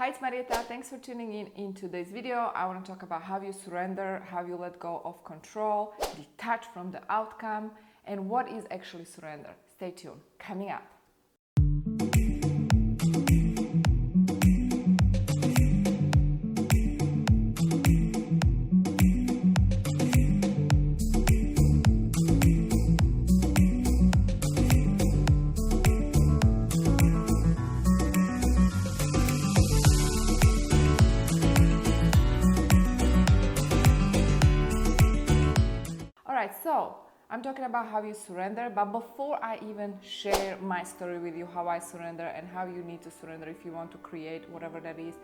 Hi, it's Marieta. Thanks for tuning in today's video. I want to talk about how you surrender, how you let go of control, detach from the outcome, and what is actually surrender. Stay tuned. Coming up. So I'm talking about how you surrender, but before I even share my story with you, how I surrender and how you need to surrender if you want to create whatever that is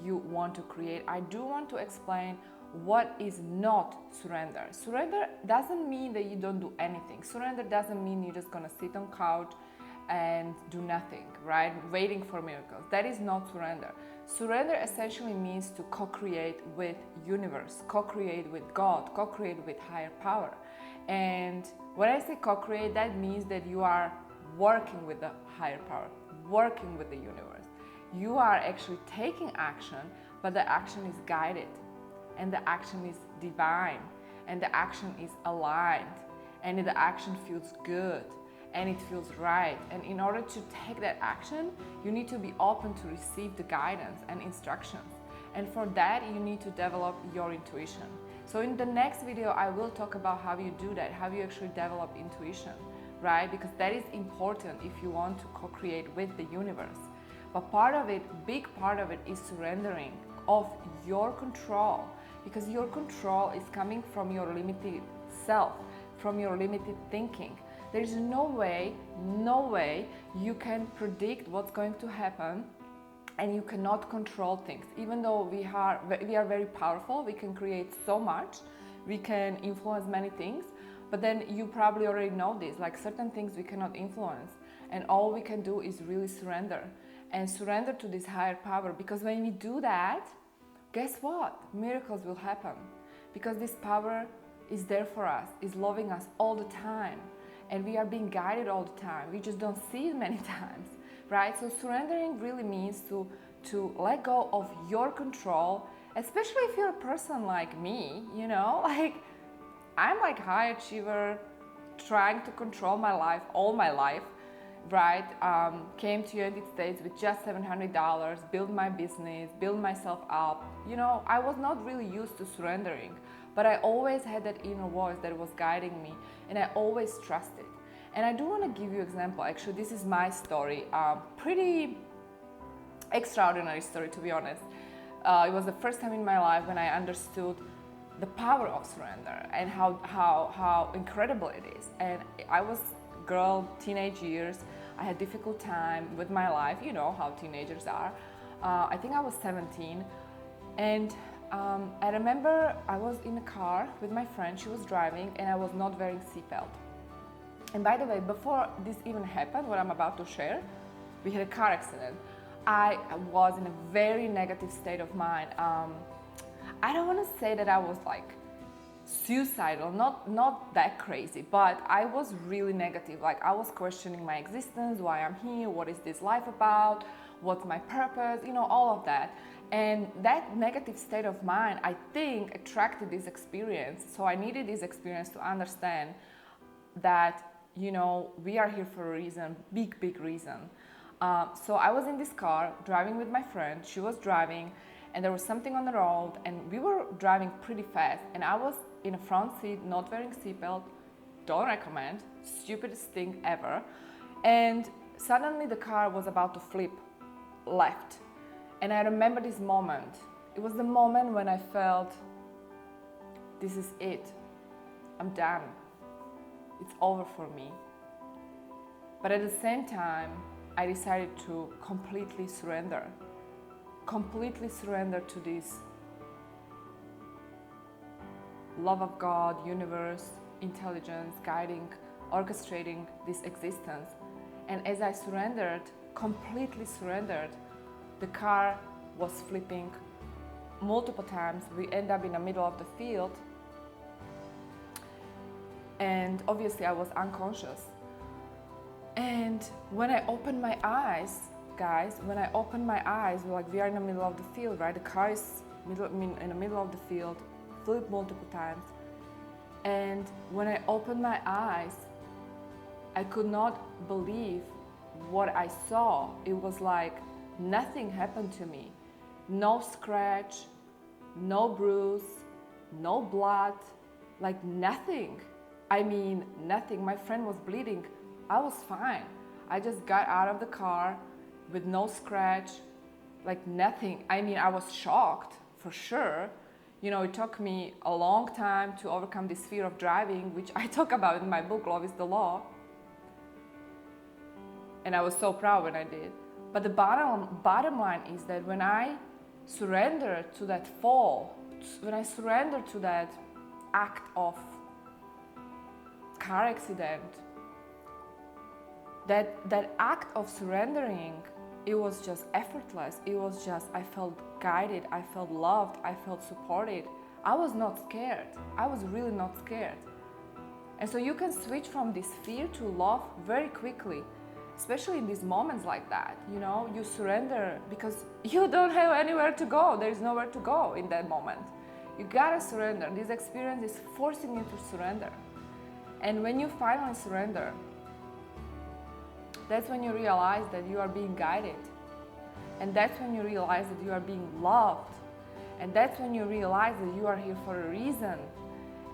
you want to create, I do want to explain what is not surrender. Surrender doesn't mean that you don't do anything. Surrender doesn't mean you're just gonna sit on couch and do nothing, right? Waiting for miracles. That is not surrender. Surrender essentially means to co-create with universe, co-create with God, co-create with higher power. And when I say co-create, that means that you are working with the higher power, working with the universe. You are actually taking action, but the action is guided, and the action is divine, and the action is aligned, and the action feels good, and it feels right. And in order to take that action, you need to be open to receive the guidance and instructions. And for that, you need to develop your intuition. So in the next video, I will talk about how you do that, how you actually develop intuition, right? Because that is important if you want to co-create with the universe. But part of it, big part of it, is surrendering of your control, because your control is coming from your limited self, from your limited thinking. There is no way you can predict what's going to happen, and you cannot control things. Even though we are very powerful, we can create so much, we can influence many things, but then you probably already know this, like certain things we cannot influence, and all we can do is really surrender, and surrender to this higher power. Because when we do that, guess what? Miracles will happen, because this power is there for us, is loving us all the time, and we are being guided all the time. We just don't see it many times, right? So surrendering really means to let go of your control, especially if you're a person like me, you know, like I'm like high achiever, trying to control my life all my life, right? Came to United States with just $700, build my business, build myself up. You know, I was not really used to surrendering, but I always had that inner voice that was guiding me, and I always trusted. And I do want to give you an example. Actually, this is my story, pretty extraordinary story, to be honest. It was the first time in my life when I understood the power of surrender and how incredible it is. And I was girl, teenage years. I had difficult time with my life. You know how teenagers are. I think I was 17, and I remember I was in a car with my friend. She was driving, and I was not wearing seatbelt. And by the way, before this even happened, what I'm about to share, we had a car accident. I was in a very negative state of mind. I don't want to say that I was like suicidal, not that crazy, but I was really negative. Like I was questioning my existence, why I'm here, what is this life about, what's my purpose, you know, all of that. And that negative state of mind, I think, attracted this experience. So I needed this experience to understand that, you know, we are here for a reason, big reason. So I was in this car driving with my friend. She was driving, and there was something on the road, and we were driving pretty fast, and I was in a front seat, not wearing seatbelt. Don't recommend, stupidest thing ever. And suddenly the car was about to flip left, and I remember this moment. It was the moment when I felt, this is it, I'm done, it's over for me. But at the same time, I decided to completely surrender to this love of God, universe, intelligence, guiding, orchestrating this existence. And as I surrendered, completely surrendered, the car was flipping multiple times. We end up in the middle of the field, and obviously I was unconscious. And when I opened my eyes, guys, when I opened my eyes, like we are in the middle of the field, right? The car is in the middle of the field, flipped multiple times. And when I opened my eyes, I could not believe what I saw. It was like nothing happened to me. No scratch, no bruise, no blood, like nothing. I mean, nothing. My friend was bleeding. I was fine. I just got out of the car with no scratch, like nothing. I mean, I was shocked for sure. You know, it took me a long time to overcome this fear of driving, which I talk about in my book, Love is the Law. And I was so proud when I did. But the bottom line is that when I surrendered to that fall, when I surrendered to that act of car accident, that act of surrendering, it was just effortless. It was just, I felt guided, I felt loved, I felt supported. I was not scared. I was really not scared. And so you can switch from this fear to love very quickly, especially in these moments like that. You know, you surrender because you don't have anywhere to go. There is nowhere to go in that moment. You gotta surrender. This experience is forcing you to surrender. And when you finally surrender, that's when you realize that you are being guided. And that's when you realize that you are being loved. And that's when you realize that you are here for a reason.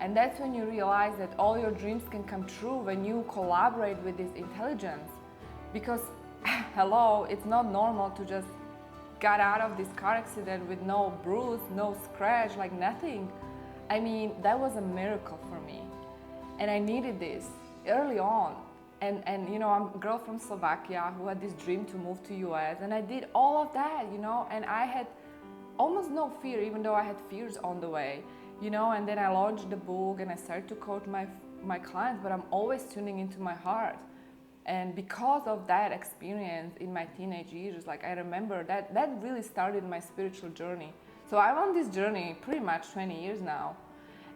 And that's when you realize that all your dreams can come true when you collaborate with this intelligence. Because, hello, it's not normal to just get out of this car accident with no bruise, no scratch, like nothing. I mean, that was a miracle for me. And I needed this early on. And you know, I'm a girl from Slovakia who had this dream to move to US, and I did all of that, you know, and I had almost no fear, even though I had fears on the way, you know. And then I launched the book and I started to coach my clients, but I'm always tuning into my heart. And because of that experience in my teenage years, like I remember that really started my spiritual journey. So I'm on this journey pretty much 20 years now.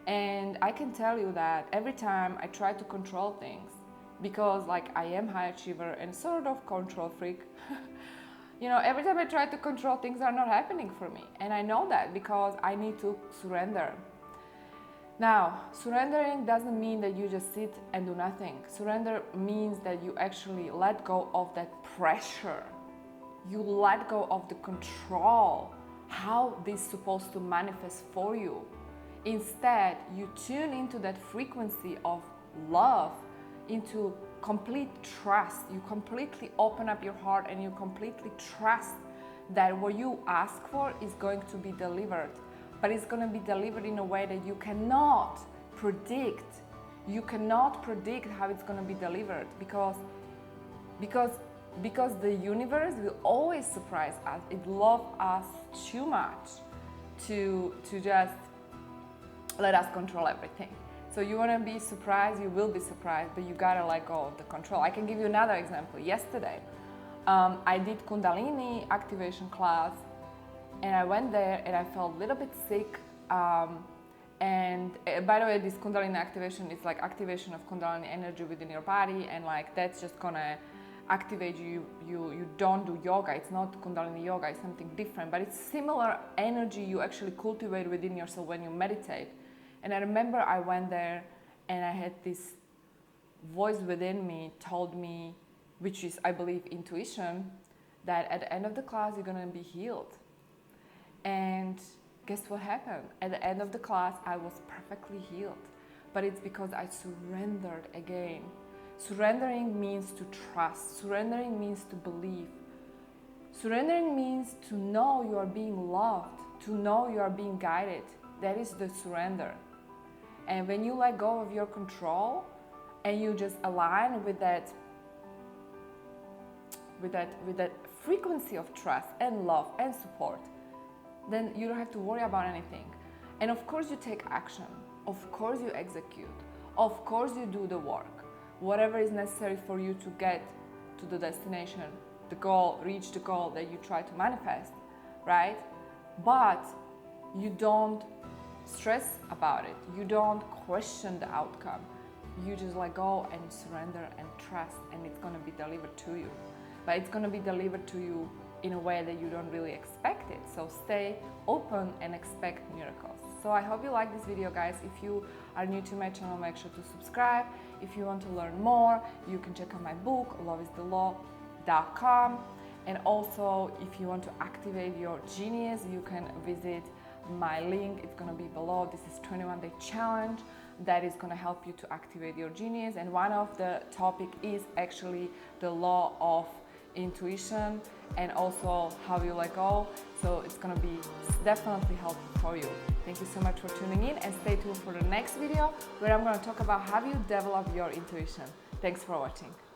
And I can tell you that every time I try to control things, because like I am high achiever and sort of control freak, you know, every time I try to control, things are not happening for me. And I know that because I need to surrender. Now, surrendering doesn't mean that you just sit and do nothing. Surrender means that you actually let go of that pressure. You let go of the control, how this is supposed to manifest for you. Instead, you tune into that frequency of love, into complete trust. You completely open up your heart and you completely trust that what you ask for is going to be delivered. But it's going to be delivered in a way that you cannot predict. You cannot predict how it's going to be delivered because the universe will always surprise us. It loves us too much to just let us control everything. So you want to be surprised, you will be surprised, but you gotta let go of the control. I can give you another example. Yesterday, I did Kundalini activation class, and I went there and I felt a little bit sick. And by the way, this Kundalini activation is like activation of Kundalini energy within your body, and like that's just gonna activate you. You don't do yoga. It's not Kundalini yoga. It's something different, but it's similar energy you actually cultivate within yourself when you meditate. And I remember I went there and I had this voice within me told me, which is, I believe, intuition, that at the end of the class, you're gonna be healed. And guess what happened? At the end of the class, I was perfectly healed. But it's because I surrendered again. Surrendering means to trust. Surrendering means to believe. Surrendering means to know you are being loved, to know you are being guided. That is the surrender. And when you let go of your control and you just align with that frequency of trust and love and support, then you don't have to worry about anything. And of course you take action. Of course you execute. Of course you do the work. Whatever is necessary for you to get to the destination, the goal, reach the goal that you try to manifest, right? But you don't stress about it. You don't question the outcome. You just let go and surrender and trust, and it's going to be delivered to you. but it's gonna be delivered to you in a way that you don't really expect it. So stay open and expect miracles. So I hope you like this video, guys. If you are new to my channel, make sure to subscribe. If you want to learn more, you can check out my book, loveisthelaw.com. And also, if you want to activate your genius, you can visit my link. It's gonna be below. This is 21-day challenge that is gonna help you to activate your genius. And one of the topic is actually the law of intuition and also how you let go. So it's gonna be definitely helpful for you. Thank you so much for tuning in, and stay tuned for the next video where I'm gonna talk about how you develop your intuition. Thanks for watching.